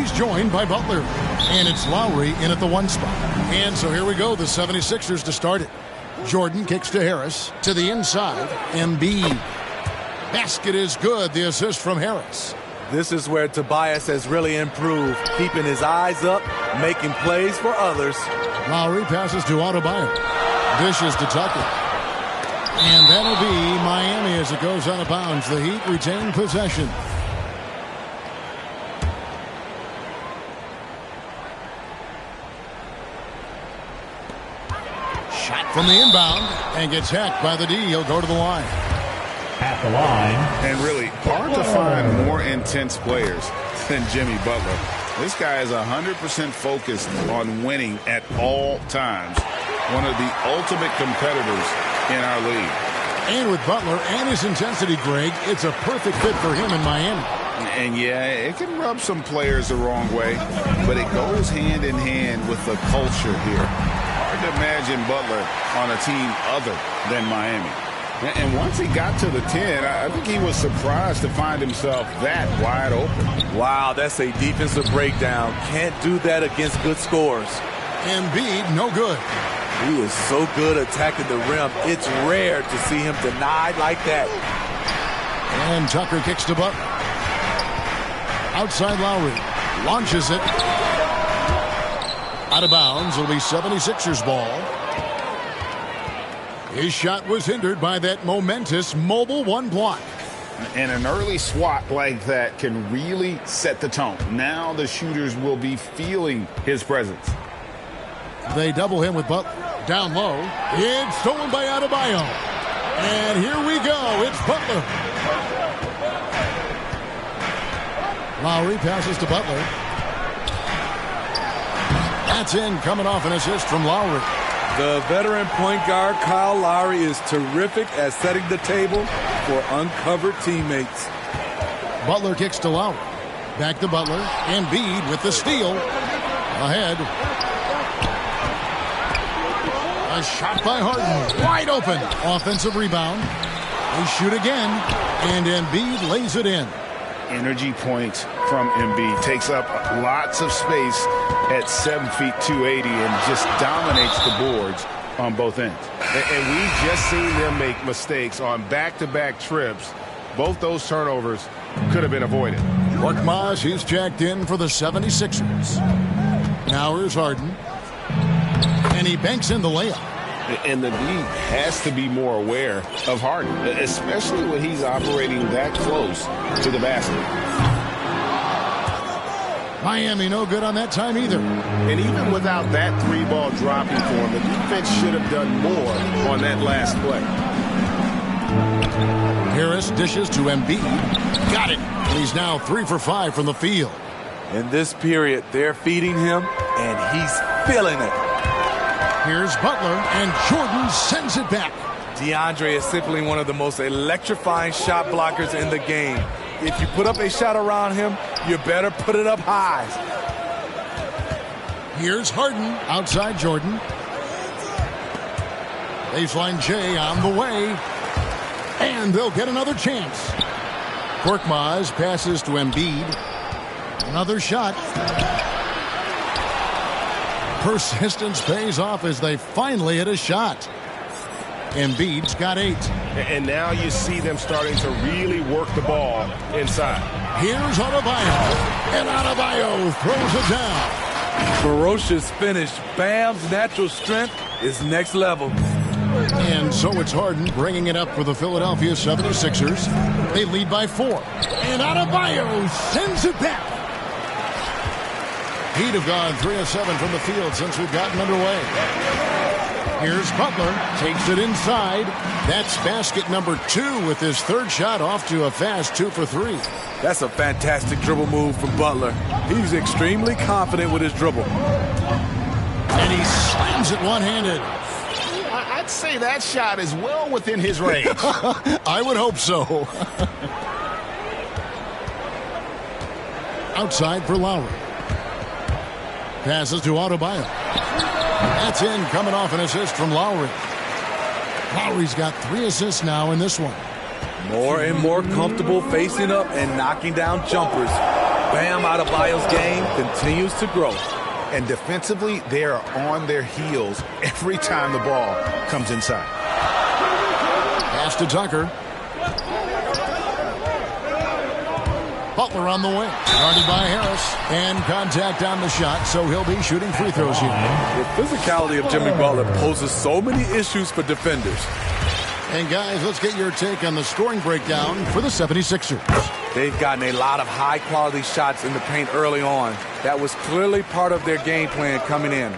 he's joined by Butler. And it's Lowry in at the 1 spot. And so here we go, the 76ers to start it. Jordan kicks to Harris. To the inside, Embiid. Basket is good, the assist from Harris. This is where Tobias has really improved, keeping his eyes up, making plays for others. Lowry passes to Adebayo. Dishes to Tucker. And that'll be Miami as it goes out of bounds. The Heat retain possession. Shot from the inbound and gets hacked by the D. He'll go to the line. At the line. And really hard to find more intense players than Jimmy Butler. This guy is 100% focused on winning at all times. One of the ultimate competitors in our league. And with Butler and his intensity, Greg, it's a perfect fit for him in Miami. And yeah, it can rub some players the wrong way, but it goes hand in hand with the culture here. Hard to imagine Butler on a team other than Miami. And once he got to the 10, I think he was surprised to find himself that wide open. Wow, that's a defensive breakdown. Can't do that against good scores. Embiid, no good. He is so good attacking the rim. It's rare to see him denied like that. And Tucker kicks to Butler. Outside Lowry. Launches it. Out of bounds. It'll be 76ers ball. His shot was hindered by that momentous mobile 1 block. And an early swat like that can really set the tone. Now the shooters will be feeling his presence. They double him with Butler. Down low. It's stolen by Adebayo. And here we go. It's Butler. Lowry passes to Butler. That's in, coming off an assist from Lowry. The veteran point guard, Kyle Lowry, is terrific at setting the table for uncovered teammates. Butler kicks to Lowry. Back to Butler. Embiid with the steal. Ahead. A shot by Harden. Wide open. Offensive rebound. They shoot again. And Embiid lays it in. Energy points from Embiid. Takes up lots of space at 7 feet 280 and just dominates the boards on both ends. And we've just seen them make mistakes on back-to-back trips. Both those turnovers could have been avoided. Korkmaz, he's jacked in for the 76ers. Now here's Harden. And he banks in the layup. And the league has to be more aware of Harden, especially when he's operating that close to the basket. Miami no good on that time either. And even without that 3-ball dropping for him, the defense should have done more on that last play. Harris dishes to Embiid. Got it. And he's now 3 for 5 from the field. In this period, they're feeding him, and he's feeling it. Here's Butler, and Jordan sends it back. DeAndre is simply one of the most electrifying shot blockers in the game. If you put up a shot around him, you better put it up high. Here's Harden outside Jordan. Baseline J on the way. And they'll get another chance. Korkmaz passes to Embiid. Another shot. Persistence pays off as they finally hit a shot. Embiid's got 8. And now you see them starting to really work the ball inside. Here's Adebayo. And Adebayo throws it down. Ferocious finish. Bam's natural strength is next level. And so it's Harden bringing it up for the Philadelphia 76ers. They lead by 4. And Adebayo sends it back. Heat have gone 3 of 7 from the field since we've gotten underway. Here's Butler. Takes it inside. That's basket number 2 with his 3rd shot off to a fast 2 for 3. That's a fantastic dribble move from Butler. He's extremely confident with his dribble. And he slams it one-handed. I'd say that shot is well within his range. I would hope so. Outside for Lowry. Passes to Adebayo. That's in, coming off an assist from Lowry. Lowry's got 3 assists now in this one. More and more comfortable facing up and knocking down jumpers. Bam Adebayo's game continues to grow. And defensively, they are on their heels every time the ball comes inside. Pass to Tucker. Butler on the wing. Guarded by Harris. And contact on the shot, so he'll be shooting free throws here. The physicality of Jimmy Butler poses so many issues for defenders. And guys, let's get your take on the scoring breakdown for the 76ers. They've gotten a lot of high-quality shots in the paint early on. That was clearly part of their game plan coming in.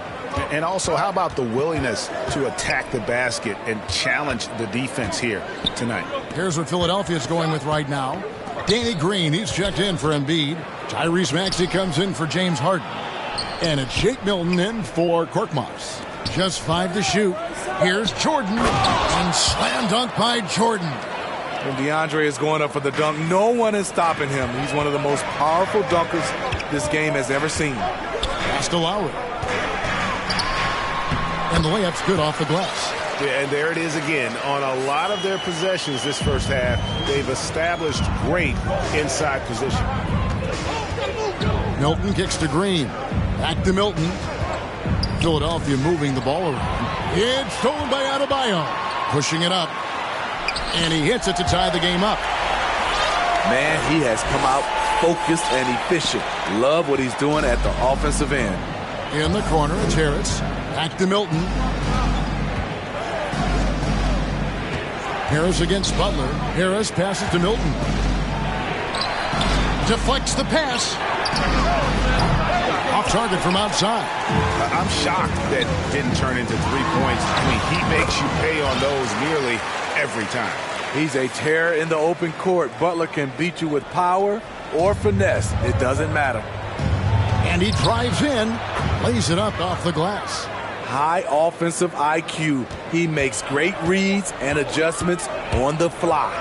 And also, how about the willingness to attack the basket and challenge the defense here tonight? Here's what Philadelphia's going with right now. Danny Green, he's checked in for Embiid. Tyrese Maxey comes in for James Harden. And it's Shake Milton in for Korkmaz. Just 5 to shoot. Here's Jordan. And slam dunk by Jordan. When DeAndre is going up for the dunk, no one is stopping him. He's one of the most powerful dunkers this game has ever seen. Pass to Lowry. And the layup's good off the glass. Yeah, and there it is again. On a lot of their possessions this first half, they've established great inside position. Milton kicks to Green. Back to Milton. Philadelphia moving the ball around. It's stolen by Adebayo. Pushing it up. And he hits it to tie the game up. Man, he has come out focused and efficient. Love what he's doing at the offensive end. In the corner, it's Harris. Back to Milton. Harris against Butler. Harris passes to Milton. Deflects the pass. Off target from outside. I'm shocked that didn't turn into 3 points. I mean, he makes you pay on those nearly every time. He's a terror in the open court. Butler can beat you with power or finesse. It doesn't matter. And he drives in. Lays it up off the glass. High offensive IQ. He makes great reads and adjustments on the fly.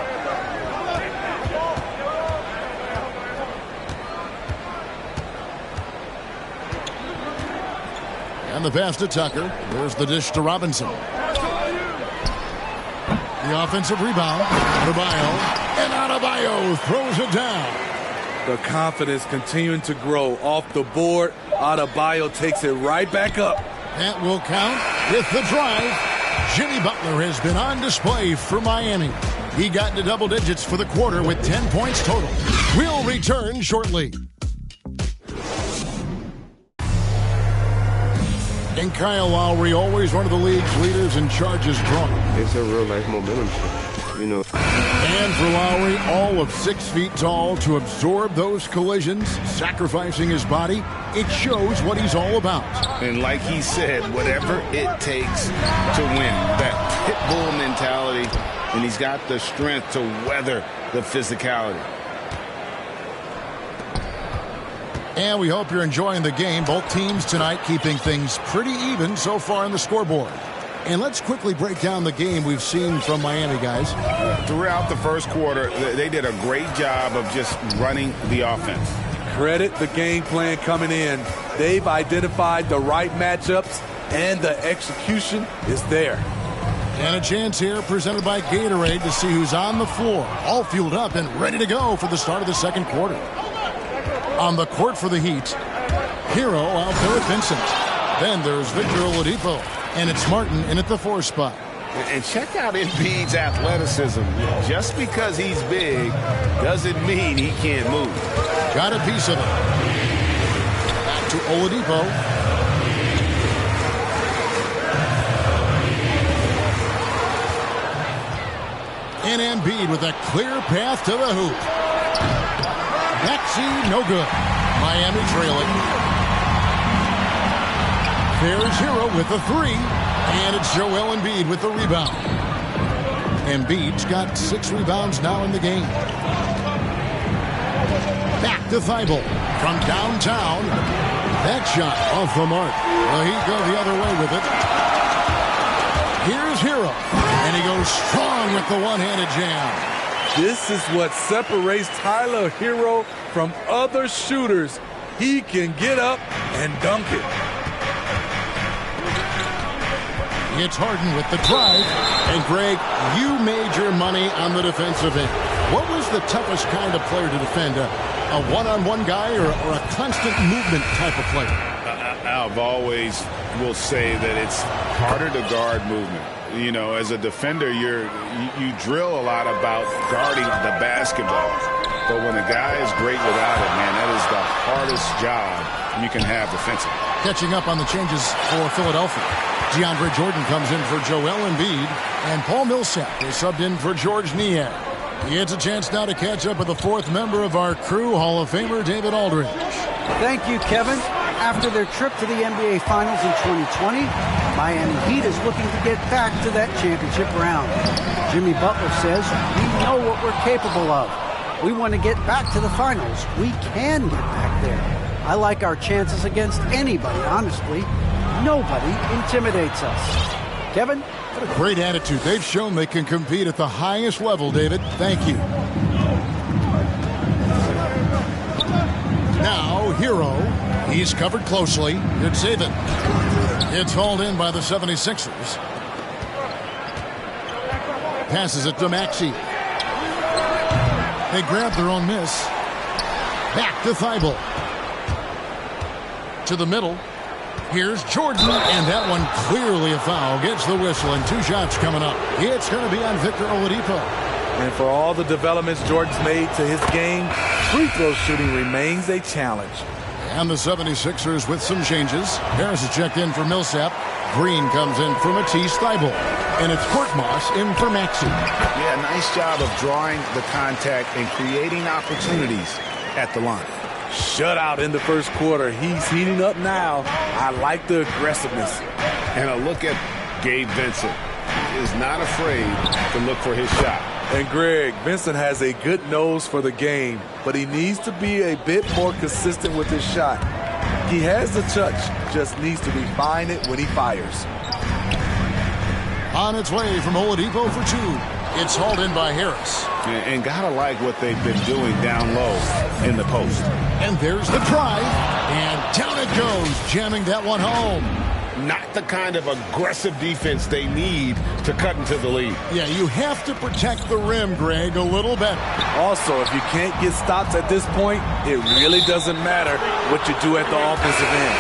And the pass to Tucker. There's the dish to Robinson. The offensive rebound. Adebayo. And Adebayo throws it down. The confidence continuing to grow off the board. Adebayo takes it right back up. That will count with the drive. Jimmy Butler has been on display for Miami. He got into double digits for the quarter with 10 points total. We'll return shortly. And Kyle Lowry, always one of the league's leaders in charges drawn. It's a real-life momentum shift, you know. And for Lowry, all of 6 feet tall, to absorb those collisions, sacrificing his body, it shows what he's all about. And like he said, whatever it takes to win. That pit bull mentality, and he's got the strength to weather the physicality. And we hope you're enjoying the game. Both teams tonight keeping things pretty even so far on the scoreboard. And let's quickly break down the game we've seen from Miami, guys. Throughout the first quarter, they did a great job of just running the offense. Credit the game plan coming in. They've identified the right matchups, and the execution is there. And a chance here presented by Gatorade to see who's on the floor, all fueled up and ready to go for the start of the second quarter. On the court for the Heat, Hero out there with Vincent. Then there's Victor Oladipo, and it's Martin in at the 4 spot. And check out Embiid's athleticism. Just because he's big doesn't mean he can't move. Got a piece of it. Back to Oladipo. And Embiid with a clear path to the hoop. Maxey, no good. Miami trailing. There's Hero with the 3. And it's Joel Embiid with the rebound. Embiid's got 6 rebounds now in the game. Back to Thibault from downtown. That shot off the mark. Well, he goes the other way with it. Here's Hero. And he goes strong with the one-handed jam. This is what separates Tyler Hero from other shooters. He can get up and dunk it. It's Harden with the drive. And Greg, you made your money on the defensive end. What was the toughest kind of player to defend? A one-on-one guy or a constant movement type of player? I've always will say that it's harder to guard movement. You know, as a defender, you drill a lot about guarding the basketball. But when a guy is great without it, man, that is the hardest job you can have defensively. Catching up on the changes for Philadelphia. DeAndre Jordan comes in for Joel Embiid, and Paul Millsap is subbed in for George Niang. He gets a chance now to catch up with the fourth member of our crew, Hall of Famer David Aldridge. Thank you, Kevin. After their trip to the NBA Finals in 2020, Miami Heat is looking to get back to that championship round. Jimmy Butler says, we know what we're capable of. We want to get back to the finals. We can get back there. I like our chances against anybody, honestly. Nobody intimidates us. Kevin? What a great attitude. They've shown they can compete at the highest level, David. Thank you. Now, Hero. He's covered closely. Good save it. It's hauled in by the 76ers. Passes it to Maxey. They grab their own miss. Back to Thibault. To the middle. Here's Jordan, and that one clearly a foul. Gets the whistle, and 2 shots coming up. It's going to be on Victor Oladipo. And for all the developments Jordan's made to his game, free throw shooting remains a challenge. And the 76ers with some changes. Harris is checked in for Millsap. Green comes in for Matisse Thybulle. And it's Korkmaz in for Maxey. Yeah, nice job of drawing the contact and creating opportunities at the line. Shutout in the first quarter. He's heating up now. I like the aggressiveness. And a look at Gabe Vincent. He is not afraid to look for his shot. And Greg, Vincent has a good nose for the game, but he needs to be a bit more consistent with his shot. He has the touch, just needs to refine it when he fires. On its way from Oladipo for 2. It's hauled in by Harris. And gotta like what they've been doing down low in the post. And there's the drive. And down it goes, jamming that one home. Not the kind of aggressive defense they need to cut into the lead. Yeah, you have to protect the rim, Greg, a little better. Also, if you can't get stops at this point, it really doesn't matter what you do at the offensive end.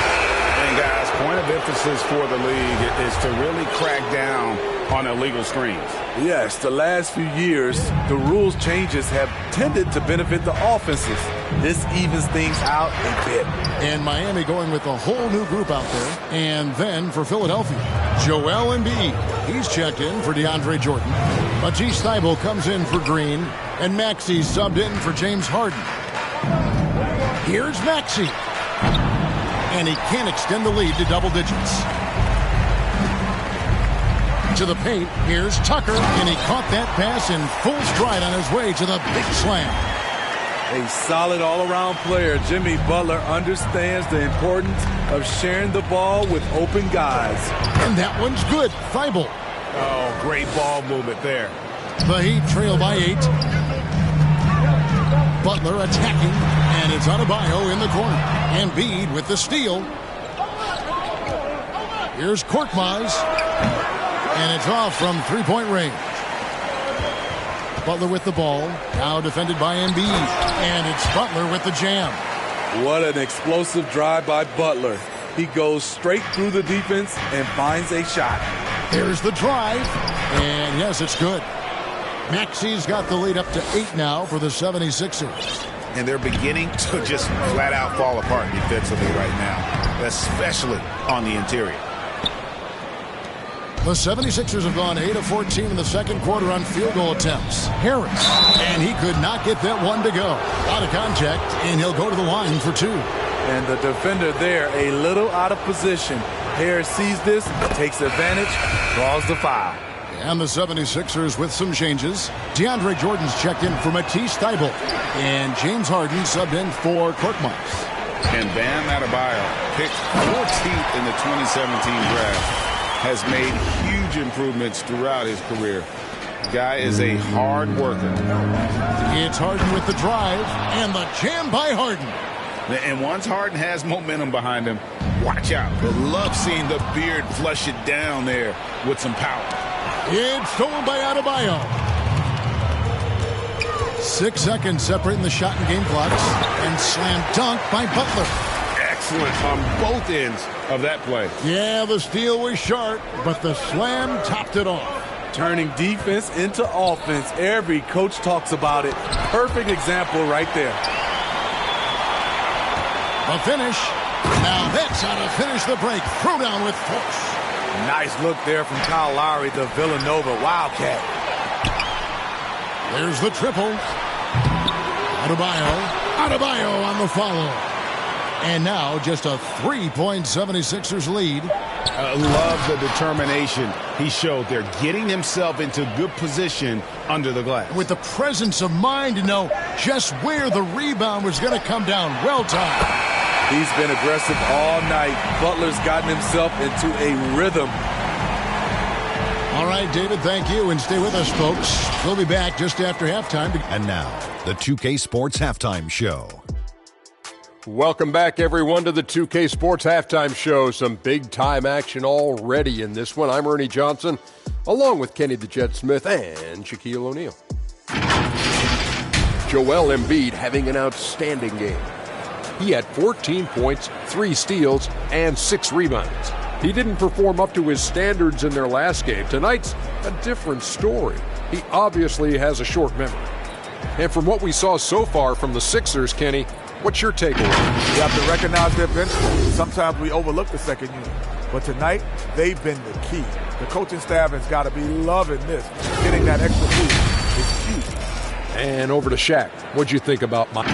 And guys, point of emphasis for the league is to really crack down on illegal screens. Yes, the last few years, the rules changes have tended to benefit the offenses. This evens things out a bit. And Miami going with a whole new group out there. And then for Philadelphia, Joel Embiid. He's checked in for DeAndre Jordan. Matisse Thybulle comes in for Green. And Maxey subbed in for James Harden. Here's Maxey. And he can't extend the lead to double digits. To the paint, here's Tucker, and he caught that pass in full stride on his way to the big slam. A solid all-around player, Jimmy Butler understands the importance of sharing the ball with open guys. And that one's good. Thybulle. Oh, great ball movement there. The Heat trail by 8. Butler attacking, and it's Adebayo in the corner. Embiid with the steal. Here's Korkmaz. And it's off from three-point range. Butler with the ball. Now defended by Embiid. And it's Butler with the jam. What an explosive drive by Butler. He goes straight through the defense and finds a shot. Here's the drive. And yes, it's good. Maxey's got the lead up to 8 now for the 76ers. And they're beginning to just flat out fall apart defensively right now, especially on the interior. The 76ers have gone 8 of 14 in the second quarter on field goal attempts. Harris, and he could not get that one to go. Out of contact, and he'll go to the line for 2. And the defender there a little out of position. Harris sees this, takes advantage, draws the foul. And the 76ers with some changes. DeAndre Jordan's checked in for Matisse Thybulle. And James Harden subbed in for Korkmaz. And Bam Adebayo, picked 14th in the 2017 draft, has made huge improvements throughout his career. Guy is a hard worker. It's Harden with the drive and the jam by Harden. And once Harden has momentum behind him, watch out. I love seeing the beard flush it down there with some power. It's stolen by Adebayo. 6 seconds separating the shot and game clocks. And slam dunk by Butler. Excellent on both ends of that play. Yeah, the steal was sharp, but the slam topped it off. Turning defense into offense. Every coach talks about it. Perfect example right there. The finish. Now that's how to finish the break. Throw down with force. Nice look there from Kyle Lowry, the Villanova Wildcat. There's the triple. Adebayo on the follow. And now just a 3-point 76ers lead. Love the determination he showed there, getting himself into good position under the glass. With the presence of mind to know just where the rebound was going to come down. Well timed. He's been aggressive all night. Butler's gotten himself into a rhythm. All right, David, thank you. And stay with us, folks. We'll be back just after halftime. And now, the 2K Sports Halftime Show. Welcome back, everyone, to the 2K Sports Halftime Show. Some big-time action already in this one. I'm Ernie Johnson, along with Kenny the Jet Smith and Shaquille O'Neal. Joel Embiid having an outstanding game. He had 14 points, 3 steals, and 6 rebounds. He didn't perform up to his standards in their last game. Tonight's a different story. He obviously has a short memory. And from what we saw so far from the Sixers, Kenny, what's your takeaway? You have to recognize their bench. Sometimes we overlook the second unit. But tonight, they've been the key. The coaching staff has got to be loving this. Getting that extra boost is huge. And over to Shaq. What'd you think about my...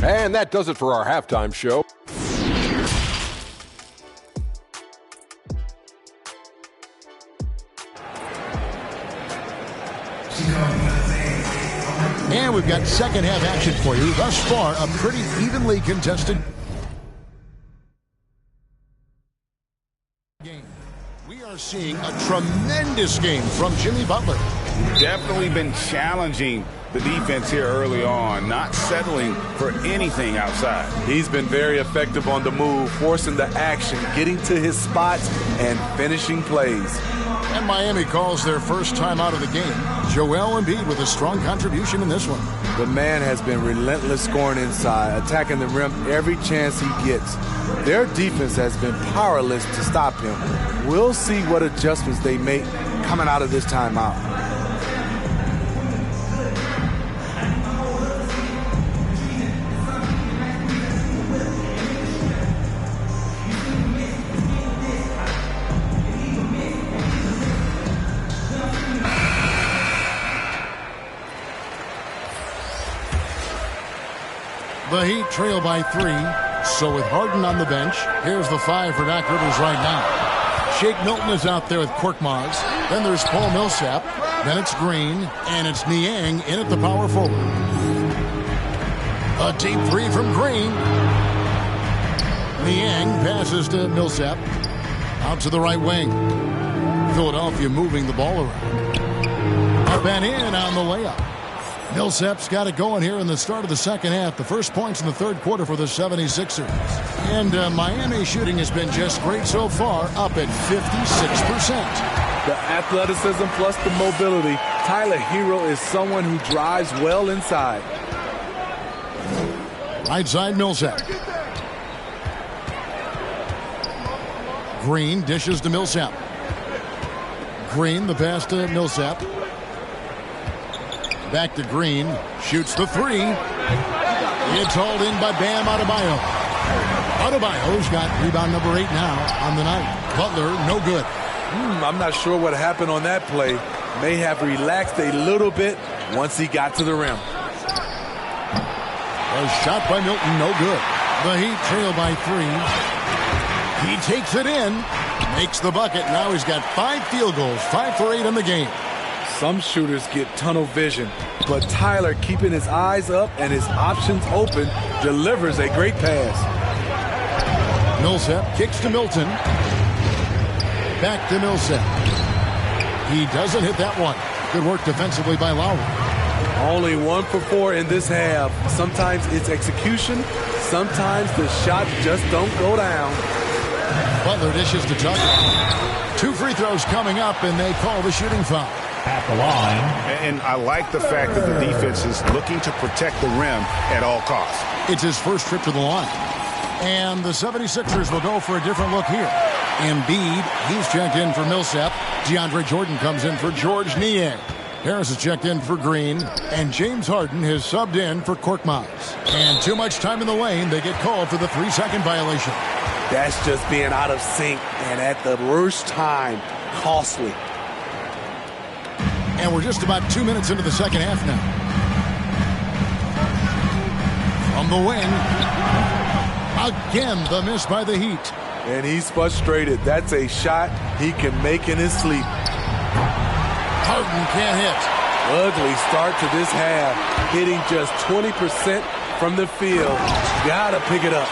And that does it for our halftime show. And we've got second half action for you. Thus far, a pretty evenly contested game. We are seeing a tremendous game from Jimmy Butler. Definitely been challenging the defense here early on, not settling for anything outside. He's been very effective on the move, forcing the action, getting to his spots, and finishing plays. And Miami calls their first time out of the game. Joel Embiid with a strong contribution in this one. The man has been relentless scoring inside, attacking the rim every chance he gets. Their defense has been powerless to stop him. We'll see what adjustments they make coming out of this timeout. The Heat trail by 3. So with Harden on the bench, here's the 5 for Doc Rivers right now. Shake Milton is out there with Korkmaz. Then there's Paul Millsap. Then it's Green. And it's Niang in at the power forward. A deep 3 from Green. Niang passes to Millsap. Out to the right wing. Philadelphia moving the ball around. Up and in on the layup. Millsap's got it going here in the start of the second half. The first points in the third quarter for the 76ers. And Miami shooting has been just great so far, up at 56%. The athleticism plus the mobility. Tyler Hero is someone who drives well inside. Right side Millsap. Green dishes to Millsap. Green, the pass to Millsap. Back to Green, shoots the 3. It's hauled in by Bam Adebayo. Adebayo's got rebound number 8 now on the night. Butler, no good. I'm not sure what happened on that play. May have relaxed a little bit once he got to the rim. A shot by Milton, no good. The Heat trail by 3. He takes it in, makes the bucket. Now he's got 5 field goals, 5 for 8 in the game. Some shooters get tunnel vision, but Tyler, keeping his eyes up and his options open, delivers a great pass. Millsap kicks to Milton. Back to Millsap. He doesn't hit that one. Good work defensively by Lowry. Only 1 for 4 in this half. Sometimes it's execution. Sometimes the shots just don't go down. Butler dishes to Tucker. 2 free throws coming up, and they call the shooting foul. at the line. And I like the fact that the defense is looking to protect the rim at all costs. It's his first trip to the line. And the 76ers will go for a different look here. Embiid, he's checked in for Millsap. DeAndre Jordan comes in for George Niang. Harris is checked in for Green. And James Harden has subbed in for Korkmaz. And too much time in the lane. They get called for the 3-second violation. That's just being out of sync and at the worst time, costly. And we're just about 2 minutes into the second half now. From the wing. Again, the miss by the Heat. And he's frustrated. That's a shot he can make in his sleep. Harden can't hit. Ugly start to this half. Hitting just 20% from the field. Gotta pick it up.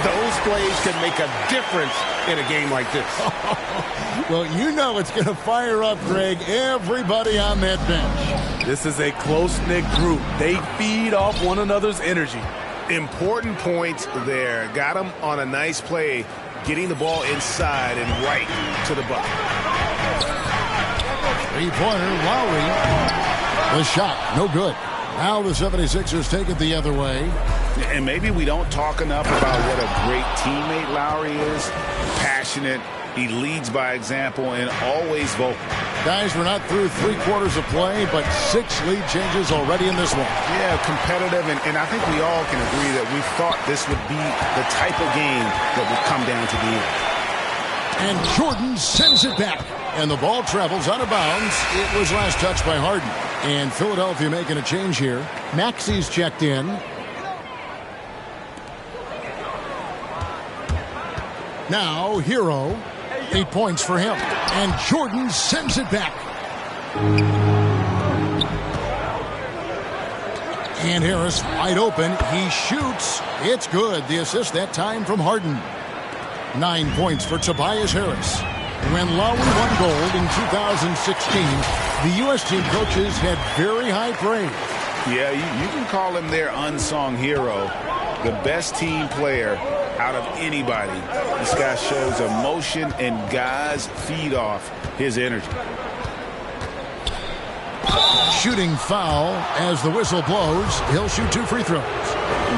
Those plays can make a difference in a game like this. Well, you know it's going to fire up, Greg, everybody on that bench. This is a close-knit group. They feed off one another's energy. Important points there. Got him on a nice play, getting the ball inside and right to the bucket. Three-pointer, Lowry. The shot, no good. Now the 76ers take it the other way. And maybe we don't talk enough about what a great teammate Lowry is. Passionate. He leads by example and always vocal. Guys, we're not through 3/4 of play, but 6 lead changes already in this one. Yeah, competitive, and I think we all can agree that we thought this would be the type of game that would come down to the end. And Jordan sends it back. And the ball travels out of bounds. It was last touched by Harden. And Philadelphia making a change here. Maxi's checked in. Now, Hero. 8 points for him. And Jordan sends it back. And Harris wide open. He shoots. It's good. The assist that time from Harden. 9 points for Tobias Harris. When Lowry won gold in 2016, the U.S. team coaches had very high praise. Yeah, you can call him their unsung hero. The best team player out of anybody. This guy shows emotion, and guys feed off his energy. Shooting foul as the whistle blows. He'll shoot 2 free throws.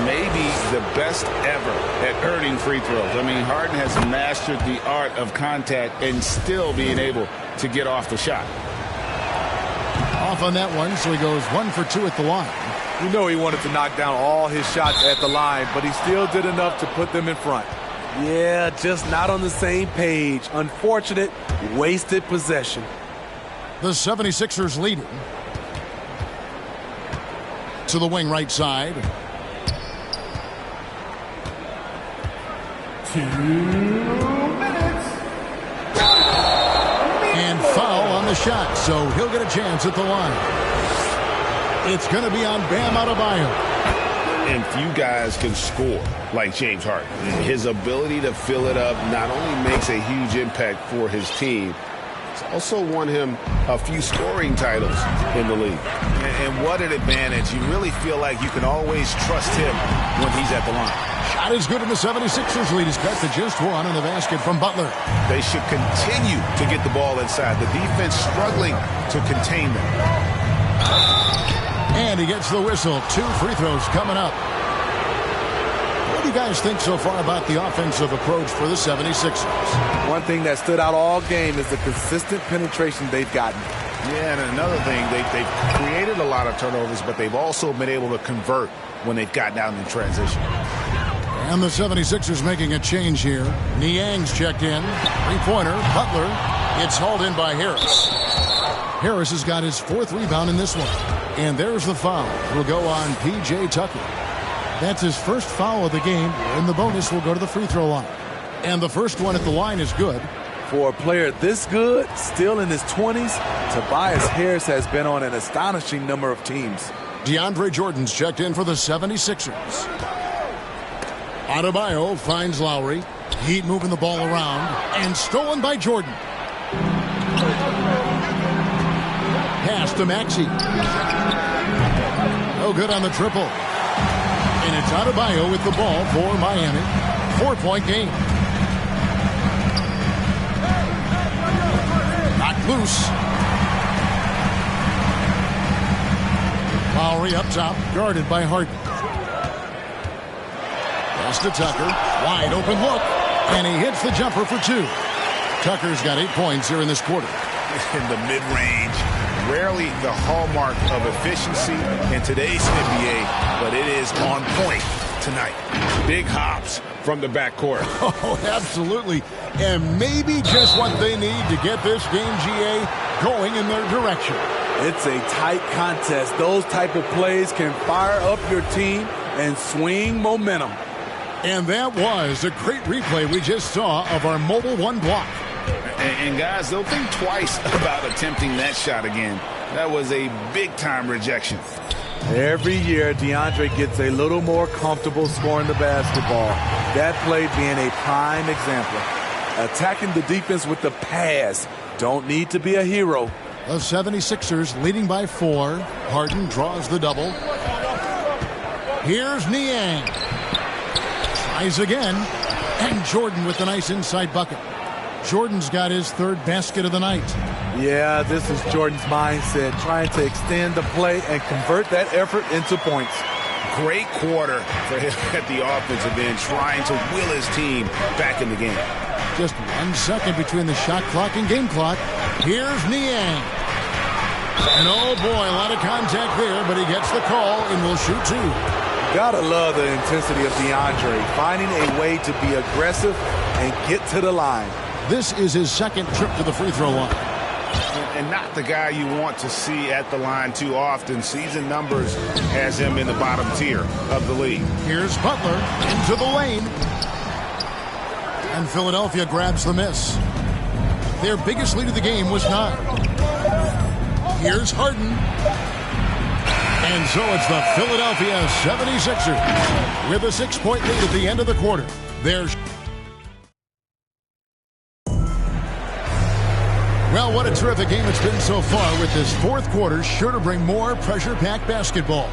Maybe the best ever at earning free throws. I mean, Harden has mastered the art of contact and still being able to get off the shot. Off on that one, so he goes 1 for 2 at the line. You know he wanted to knock down all his shots at the line, but he still did enough to put them in front. Yeah, just not on the same page. Unfortunate, wasted possession. The 76ers leading. To the wing right side. 2 minutes. And foul on the shot, so he'll get a chance at the line. It's going to be on Bam Adebayo. And few guys can score like James Harden. His ability to fill it up not only makes a huge impact for his team, it's also won him a few scoring titles in the league. And what an advantage. You really feel like you can always trust him when he's at the line. Shot is good, and the 76ers lead is cut to just 1 on the basket from Butler. They should continue to get the ball inside. The defense struggling to contain them. And he gets the whistle. 2 free throws coming up. What do you guys think so far about the offensive approach for the 76ers? One thing that stood out all game is the consistent penetration they've gotten. Yeah, and another thing, they've created a lot of turnovers, but they've also been able to convert when they've gotten out in transition. And the 76ers making a change here. Niang's checked in. 3-pointer. Butler. It's hauled in by Harris. Harris has got his 4th rebound in this one. And there's the foul. Will go on P.J. Tucker. That's his first foul of the game, and the bonus will go to the free throw line. And the first one at the line is good. For a player this good, still in his 20s, Tobias Harris has been on an astonishing number of teams. DeAndre Jordan's checked in for the 76ers. Adebayo finds Lowry. Heat moving the ball around, and stolen by Jordan. Pass to Maxey. No good on the triple. And it's Adebayo with the ball for Miami. 4-point game. Knocked loose. Lowry up top, guarded by Harden. Pass to Tucker. Wide open look. And he hits the jumper for 2. Tucker's got 8 points here in this quarter. In the mid-range, rarely the hallmark of efficiency in today's NBA, but it is on point tonight. Big hops from the backcourt. Oh, absolutely. And maybe just what they need to get this game, GA, going in their direction. It's a tight contest. Those type of plays can fire up your team and swing momentum. And that was a great replay we just saw of our mobile one block. And guys, they'll think twice about attempting that shot again. That was a big-time rejection. Every year, DeAndre gets a little more comfortable scoring the basketball. That play being a prime example. Attacking the defense with the pass. Don't need to be a hero. The 76ers leading by 4. Harden draws the double. Here's Niang. Tries again. And Jordan with a nice inside bucket. Jordan's got his 3rd basket of the night. Yeah, this is Jordan's mindset, trying to extend the play and convert that effort into points. Great quarter for him at the offensive end, trying to will his team back in the game. Just 1 second between the shot clock and game clock. Here's Niang. And oh boy, a lot of contact there, but he gets the call and will shoot 2. Gotta love the intensity of DeAndre, finding a way to be aggressive and get to the line. This is his 2nd trip to the free throw line. And not the guy you want to see at the line too often. Season numbers has him in the bottom tier of the league. Here's Butler into the lane. And Philadelphia grabs the miss. Their biggest lead of the game was 9. Here's Harden. And so it's the Philadelphia 76ers with a 6-point lead at the end of the quarter. There's well, what a terrific game it's been so far, with this 4th quarter sure to bring more pressure-packed basketball.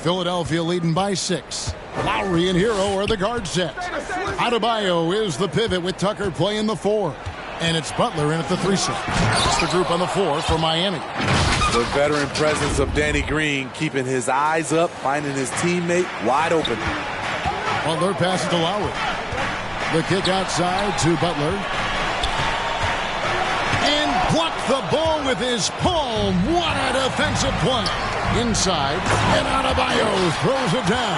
Philadelphia leading by 6. Lowry and Hero are the guard set. Adebayo is the pivot with Tucker playing the 4. And it's Butler in at the 3 set. It's the group on the 4 for Miami. The veteran presence of Danny Green keeping his eyes up, finding his teammate wide open. Butler passes to Lowry. The kick outside to Butler. And blocked the ball with his palm. What a defensive play. Inside, and Adebayo throws it down.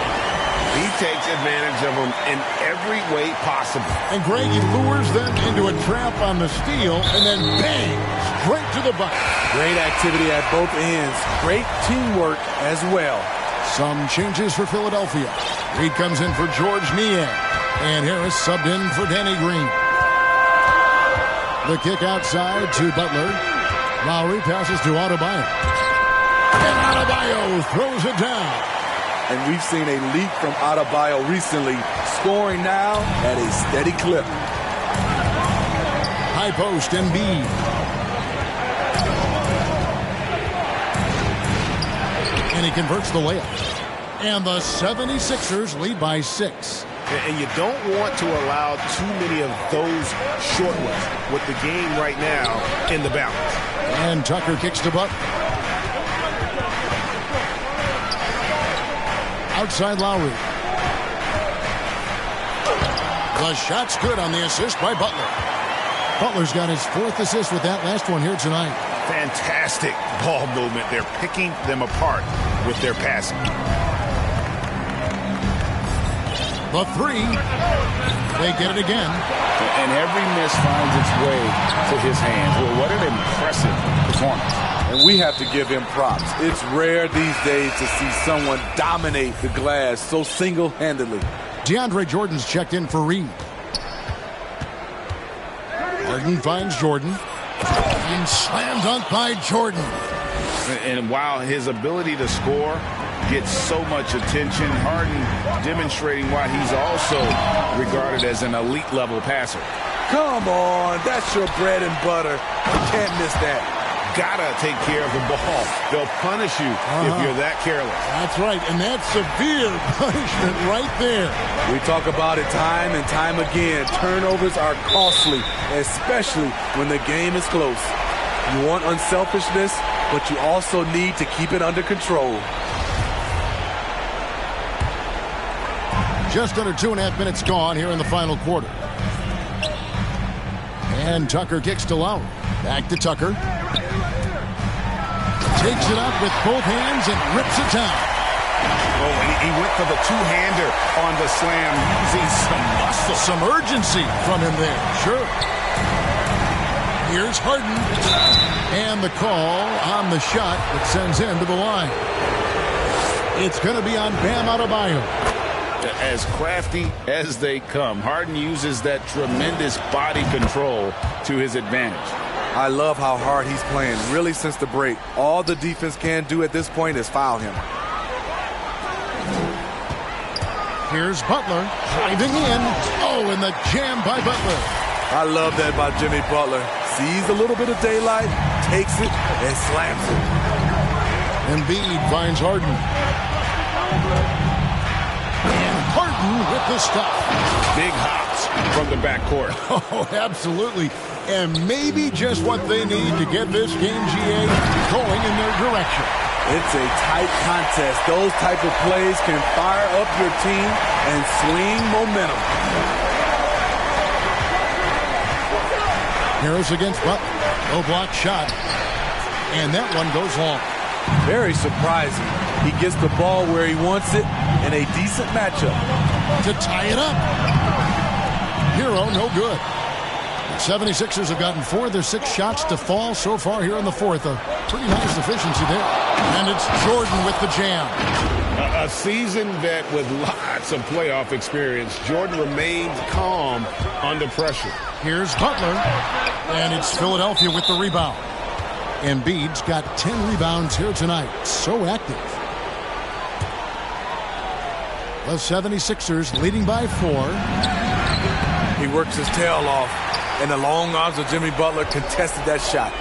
He takes advantage of them in every way possible. And Greg, he lures them into a trap on the steal, and then bang, straight to the bucket. Great activity at both ends. Great teamwork as well. Some changes for Philadelphia. Reed comes in for George Niang. And Harris subbed in for Danny Green. The kick outside to Butler. Lowry passes to Adebayo. And Adebayo throws it down. And we've seen a leap from Adebayo recently, scoring now at a steady clip. High post, Embiid. And he converts the layup. And the 76ers lead by 6. And you don't want to allow too many of those short ones with the game right now in the balance. And Tucker kicks to Butler. Outside Lowry. The shot's good on the assist by Butler. Butler's got his 4th assist with that last one here tonight. Fantastic ball movement. They're picking them apart with their passing. The 3. They get it again. And every miss finds its way to his hands. Well, what an impressive performance. And we have to give him props. It's rare these days to see someone dominate the glass so single-handedly. DeAndre Jordan's checked in for Reed. Harden finds Jordan. And slam dunk by Jordan. And while his ability to score gets so much attention, Harden demonstrating why he's also regarded as an elite level passer. Come on, that's your bread and butter. You can't miss that. Gotta take care of the ball. They'll punish you if you're that careless. That's right, and that's severe punishment right there. We talk about it time and time again. Turnovers are costly, especially when the game is close. You want unselfishness, but you also need to keep it under control. Just under 2.5 minutes gone here in the final quarter. And Tucker kicks to Lowry. Back to Tucker. Takes it up with both hands and rips it down. Oh, he went for the two-hander on the slam using some muscle. Some urgency from him there. Sure. Here's Harden. And the call on the shot that sends him to the line. It's going to be on Bam Adebayo. As crafty as they come, Harden uses that tremendous body control to his advantage. I love how hard he's playing, really, since the break. All the defense can do at this point is foul him. Here's Butler driving in. Oh, and the jam by Butler. I love that by Jimmy Butler. Sees a little bit of daylight, takes it, and slams it. Embiid finds Harden. And Harden with the stop. Big hops from the backcourt. Oh, absolutely. And maybe just what they need to get this game, GA, going in their direction. It's a tight contest. Those type of plays can fire up your team and swing momentum. Harris against Butler. No block shot. And that one goes long. Very surprising. He gets the ball where he wants it in a decent matchup. To tie it up. Hero, no good. The 76ers have gotten 4 of their 6 shots to fall so far here in the fourth. A pretty nice efficiency there. And it's Jordan with the jam. A seasoned vet with lots of playoff experience, Jordan remained calm under pressure. Here's Butler. And it's Philadelphia with the rebound. Embiid's got 10 rebounds here tonight. So active. The 76ers leading by 4. He works his tail off, and the long arms of Jimmy Butler contested that shot.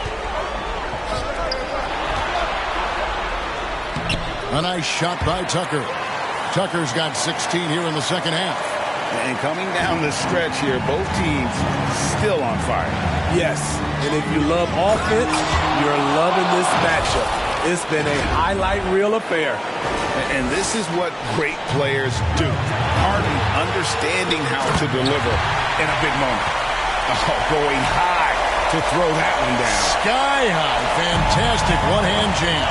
A nice shot by Tucker. Tucker's got 16 here in the second half. And coming down the stretch here, both teams still on fire. Yes, and if you love offense, you're loving this matchup. It's been a highlight reel affair. And this is what great players do. Harden understanding how to deliver in a big moment. Oh, going high to throw that one down. Sky high. Fantastic one-hand jam.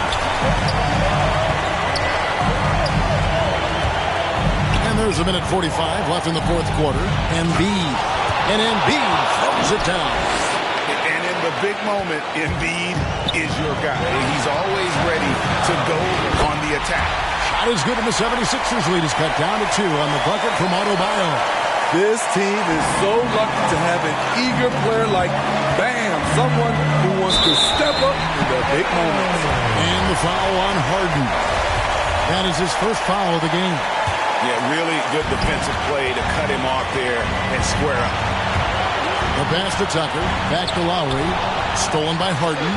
And there's a minute 45 left in the fourth quarter. Embiid. And Embiid throws it down. And in the big moment, Embiid is your guy. He's always ready to go on the attack. Shot is good, and the 76ers lead is cut down to 2 on the bucket from Adebayo. This team is so lucky to have an eager player like Bam, someone who wants to step up in the big moments. And the foul on Harden. That is his first foul of the game. Yeah, really good defensive play to cut him off there and square up. The pass to Tucker. Back to Lowry. Stolen by Harden.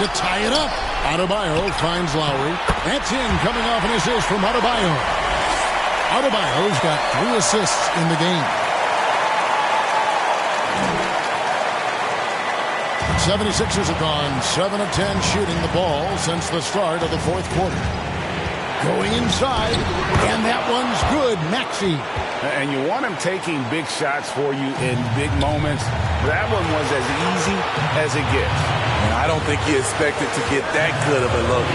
To tie it up. Adebayo finds Lowry. That's in, coming off an assist from Adebayo. Adebayo's got 3 assists in the game. 76ers have gone 7 of 10 shooting the ball since the start of the fourth quarter. Going inside, and that one's good. Maxey. And you want him taking big shots for you in big moments. That one was as easy as it gets. And I don't think he expected to get that good of a look.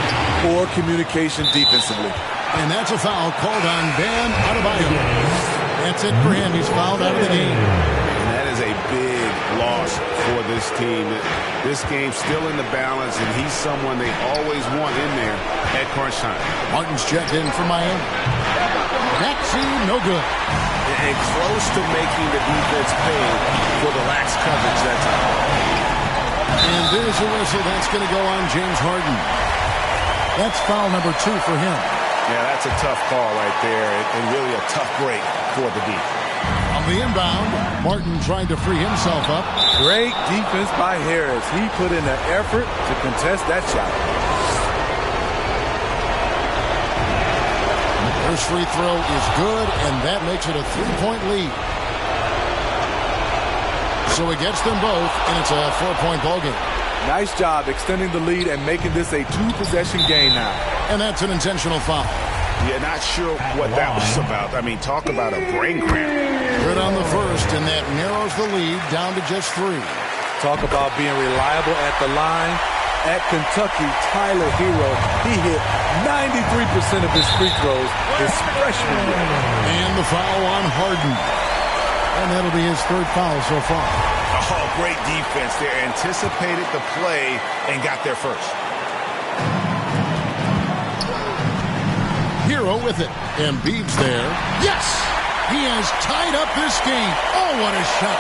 Poor communication defensively. And that's a foul called on Bam Adebayo. That's it for him. He's fouled out of the game. And that is a big loss for this team. This game's still in the balance, and he's someone they always want in there at crunch time. Martin's checked in for Miami. Maxey, no good. And close to making the defense pay for the lax coverage that time. And there's a whistle. That's going to go on James Harden. That's foul number 2 for him. Yeah, that's a tough call right there, and really a tough break for the D. On the inbound, Martin trying to free himself up. Great defense by Harris. He put in an effort to contest that shot. First free throw is good, and that makes it a 3-point lead. So he gets them both, and it's a 4-point ball game. Nice job extending the lead and making this a two-possession game now. And that's an intentional foul. Yeah, not sure what that was about. I mean, talk about a brain cramp. Good on the first, and that narrows the lead down to just 3. Talk about being reliable at the line. At Kentucky, Tyler Hero, he hit 93% of his free throws his freshman year. And the foul on Harden. And that'll be his 3rd foul so far. Oh, great defense there. Anticipated the play and got there first. Hero with it. Embiid's there. Yes! He has tied up this game. Oh, what a shot.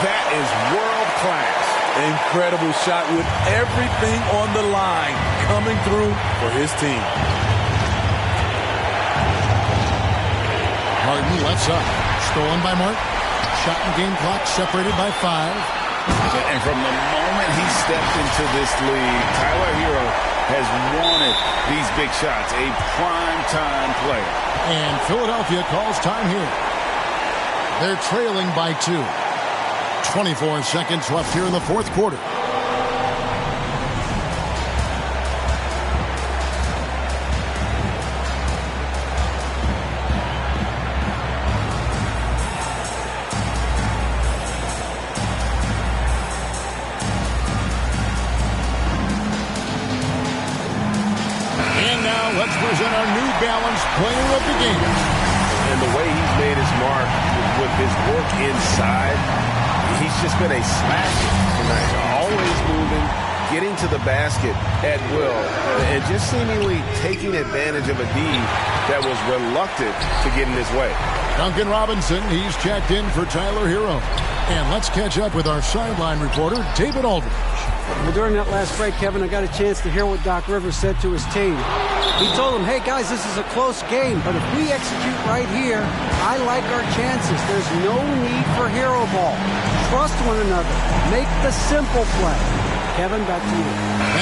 That is world class. Incredible shot with everything on the line coming through for his team. Harden lets up. Stolen by Mark. Shot and game clock separated by 5. And from the moment he stepped into this league, Tyler Hero has wanted these big shots. A prime-time player. And Philadelphia calls time here. They're trailing by 2. 24 seconds left here in the 4th quarter. And now let's present our New Balance player of the game. And the way he's made his mark with his work inside, he's just been a smasher tonight. Always moving, getting to the basket at will, and just seemingly taking advantage of a D that was reluctant to get in his way. Duncan Robinson, he's checked in for Tyler Hero. And let's catch up with our sideline reporter, David Aldridge. Well, during that last break, Kevin, I got a chance to hear what Doc Rivers said to his team. He told them, hey, guys, this is a close game, but if we execute right here, I like our chances. There's no need for hero ball. Trust one another. Make the simple play. Kevin, back to you.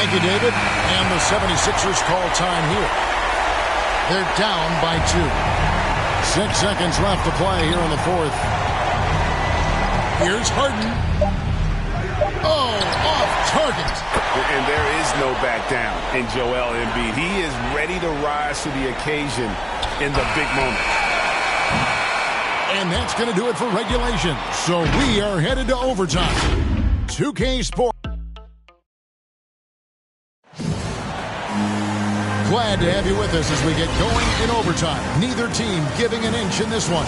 Thank you, David. And the 76ers call time here. They're down by 2. 6 seconds left to play here in the 4th. Here's Harden. Oh, off target. And there is no back down in Joel Embiid. He is ready to rise to the occasion in the big moment. And that's going to do it for regulation. So we are headed to overtime. 2K Sports. Glad to have you with us as we get going in overtime. Neither team giving an inch in this one.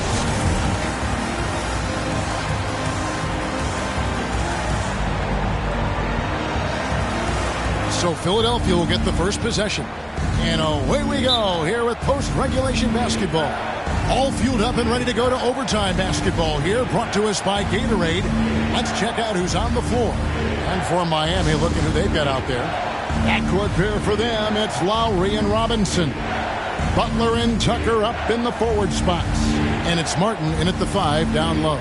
So Philadelphia will get the first possession. And away we go here with post-regulation basketball. All fueled up and ready to go to overtime basketball here, brought to us by Gatorade. Let's check out who's on the floor. And for Miami, look at who they've got out there. Backcourt pair for them, it's Lowry and Robinson. Butler and Tucker up in the forward spots. And it's Martin in at the 5 down low.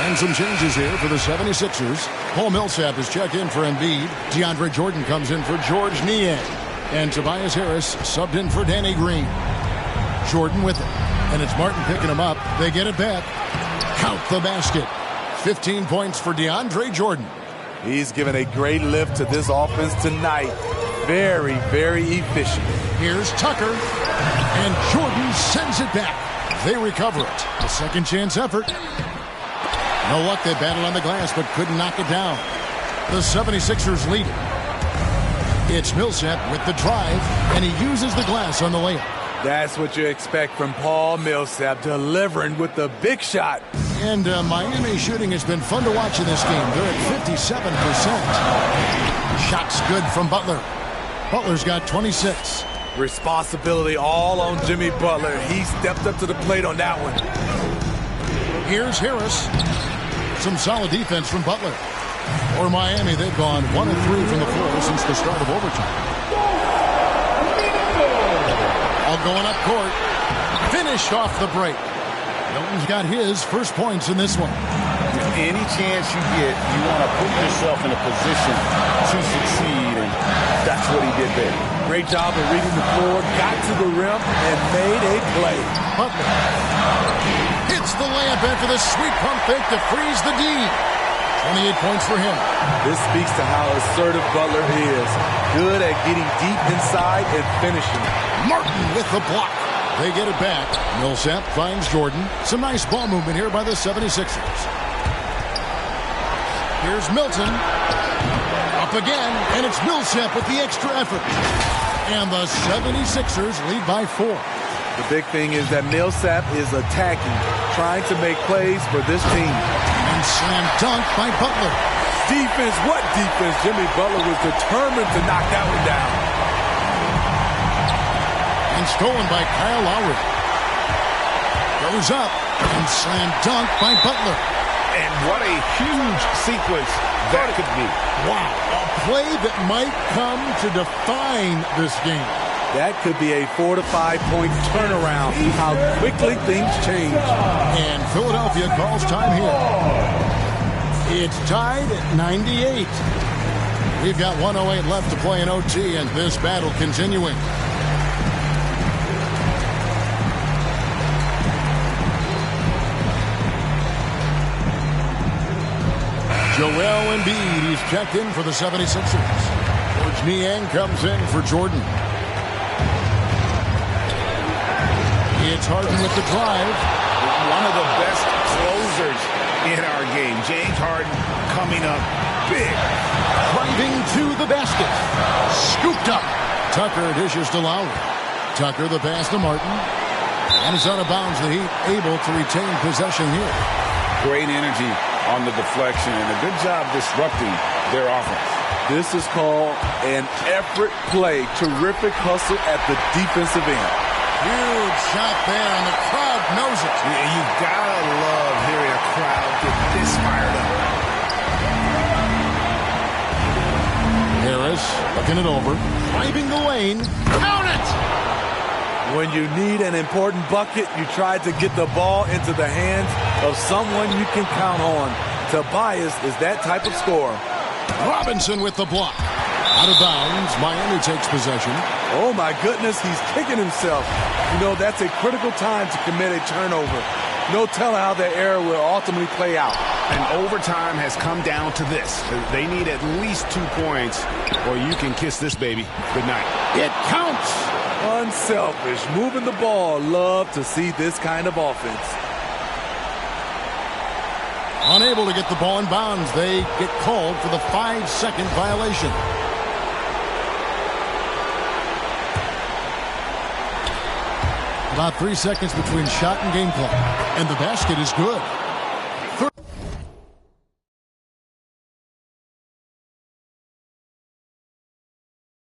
And some changes here for the 76ers. Paul Millsap is checked in for Embiid. DeAndre Jordan comes in for George Niang. And Tobias Harris subbed in for Danny Green. Jordan with it. And it's Martin picking him up. They get it back. Count the basket. 15 points for DeAndre Jordan. He's given a great lift to this offense tonight. Very, very efficient. Here's Tucker. And Jordan sends it back. They recover it. A second chance effort. No luck, they battled on the glass, but couldn't knock it down. The 76ers lead it. It's Millsap with the drive, and he uses the glass on the layup. That's what you expect from Paul Millsap, delivering with the big shot. And Miami shooting has been fun to watch in this game. They're at 57%. Shots good from Butler. Butler's got 26. Responsibility all on Jimmy Butler. He stepped up to the plate on that one. Here's Harris. Some solid defense from Butler. For Miami, they've gone 1 of 3 from the floor since the start of overtime. All going up court. Finished off the break. Milton's got his first points in this one. Any chance you get, you want to put yourself in a position to succeed. And That's what he did there. Great job of reading the floor, got to the rim, and made a play. Butler hits the layup after the sweet pump fake to freeze the D. 28 points for him. This speaks to how assertive Butler is. Good at getting deep inside and finishing. Martin with the block. They get it back. Millsap finds Jordan. Some nice ball movement here by the 76ers. Here's Milton. Up again, and it's Millsap with the extra effort. And the 76ers lead by 4. The big thing is that Millsap is attacking, trying to make plays for this team. And slam dunk by Butler. Defense, what defense? Jimmy Butler was determined to knock that one down. And stolen by Kyle Lowry. Goes up and slam dunk by Butler. And what a huge sequence that could be. Wow, a play that might come to define this game. That could be a 4 to 5 point turnaround. How quickly things change. And Philadelphia calls time here. It's tied at 98. We've got 1:08 left to play in OT, and this battle continuing. Joel Embiid, he's checked in for the 76ers. Coach Niang comes in for Jordan. It's Harden with the drive. One of the best closers in our game. James Harden coming up big. Driving to the basket. Scooped up. Tucker dishes to Lowry. Tucker the pass to Martin. And it's out of bounds. The Heat able to retain possession here. Great energy on the deflection and a good job disrupting their offense. This is called an effort play. Terrific hustle at the defensive end. Huge shot there, and the crowd knows it. Yeah, you gotta love hearing a crowd get this fired up. Harris looking it over, driving the lane. Count it! When you need an important bucket, you try to get the ball into the hands of someone you can count on. Tobias is that type of scorer. Robinson with the block. Out of bounds, Miami takes possession. Oh my goodness, he's kicking himself. You know, that's a critical time to commit a turnover. No telling how that error will ultimately play out. And overtime has come down to this. They need at least 2 points, or you can kiss this baby good night. It counts. Unselfish, moving the ball. Love to see this kind of offense. Unable to get the ball in bounds, they get called for the 5-second violation. About 3 seconds between shot and game clock. And the basket is good.